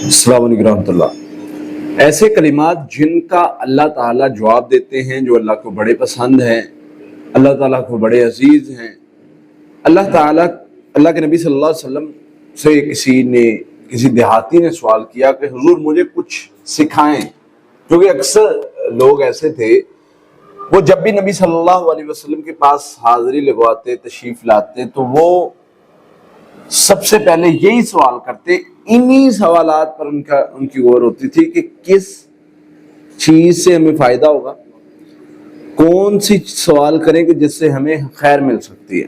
السلام علیکم ورحمۃ اللہ۔ ایسے کلمات جن کا اللہ تعالیٰ جواب دیتے ہیں جو اللہ کو بڑے پسند ہیں، اللہ تعالیٰ کو بڑے عزیز ہیں۔ اللہ تعالیٰ اللہ کے نبی صلی اللہ علیہ وسلم سے کسی دیہاتی نے سوال کیا کہ حضور مجھے کچھ سکھائیں، کیونکہ اکثر لوگ ایسے تھے وہ جب بھی نبی صلی اللہ علیہ وسلم کے پاس حاضری لگواتے، تشریف لاتے، تو وہ سب سے پہلے یہی سوال کرتے، انہی سوالات پر ان کی غور ہوتی تھی کہ کس چیز سے ہمیں فائدہ ہوگا، کون سی سوال کریں کہ جس سے ہمیں خیر مل سکتی ہے۔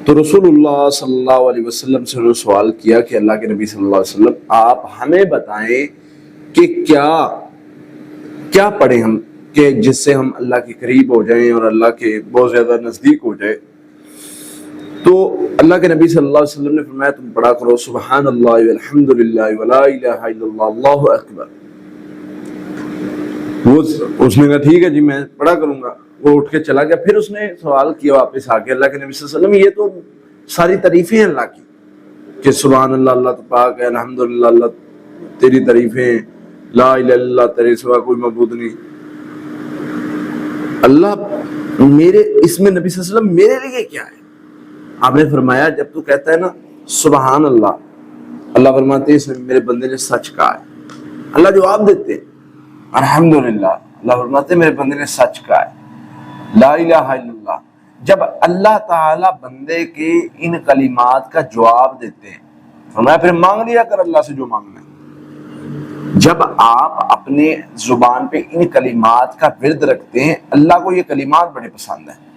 تو رسول اللہ صلی اللہ علیہ وسلم سے انہوں نے سوال کیا کہ اللہ کے نبی صلی اللہ علیہ وسلم آپ ہمیں بتائیں کہ کیا پڑھیں ہم کہ جس سے ہم اللہ کے قریب ہو جائیں اور اللہ کے بہت زیادہ نزدیک ہو جائے۔ تو اللہ کے نبی صلی اللہ علیہ وسلم نے فرمایا تم پڑھا کرو سبحان اللہ والحمد للہ ولا الہ الا اللہ اللہ اکبر۔ اس نے کہا ٹھیک ہے جی میں پڑھا کروں گا، وہ اٹھ کے چلا گیا۔ پھر اس نے سوال کیا واپس آ کے اللہ کے نبی صلی اللہ علیہ وسلم، یہ تو ساری تعریفیں ہیں اللہ کی کہ سبحان اللہ اللہ تو پاک ہے، الحمد للہ اللہ تیری تعریفیں، لا الہ الا اللہ تیرے سوا کوئی معبود نہیں۔ اللہ میرے اس میں نبی صلی اللہ علیہ وسلم میرے لیے کیا ہے؟ آپ نے فرمایا جب تو کہتا ہے نا سبحان اللہ، اللہ فرماتے ہیں اس نے میرے بندے نے سچ کہا ہے۔ اللہ جواب دیتے ہیں الحمدللہ، اللہ فرماتے ہیں میرے بندے نے سچ کہا ہے، لا الہ الا اللہ۔ جب اللہ تعالیٰ بندے کے ان کلمات کا جواب دیتے ہیں، فرمایا پھر مانگ لیا کر اللہ سے جو مانگنا ہے۔ جب آپ اپنے زبان پہ ان کلمات کا ورد رکھتے ہیں، اللہ کو یہ کلمات بڑے پسند ہیں۔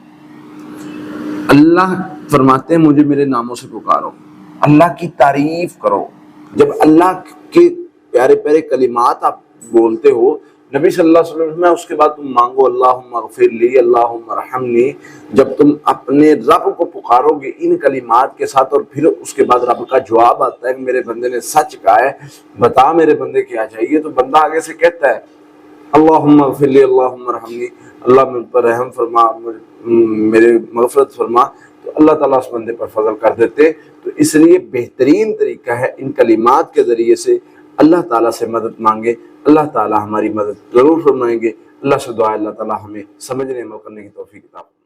اللہ فرماتے ہیں مجھے میرے ناموں سے پکارو، اللہ کی تعریف کرو۔ جب اللہ کے پیارے پیارے کلمات آپ بولتے ہو، نبی صلی اللہ علیہ وسلم میں اس کے بعد تم مانگو اللہم اغفر لی، اللہم ارحمنی۔ جب تم اپنے رب کو پکارو گے ان کلمات کے ساتھ، اور پھر اس کے بعد رب کا جواب آتا ہے کہ میرے بندے نے سچ کہا ہے، بتا میرے بندے کیا چاہیے، تو بندہ آگے سے کہتا ہے اللہم اغفر لی، اللہم ارحمنی، اللہ مجھ پر رحم فرما، میرے مغفرت فرما، تو اللہ تعالیٰ اس بندے پر فضل کر دیتے۔ تو اس لیے بہترین طریقہ ہے ان کلمات کے ذریعے سے اللہ تعالیٰ سے مدد مانگے، اللہ تعالیٰ ہماری مدد ضرور فرمائیں گے۔ اللہ سے دعا ہے اللہ تعالیٰ ہمیں سمجھنے عمل کرنے کی توفیق عطا فرمائے۔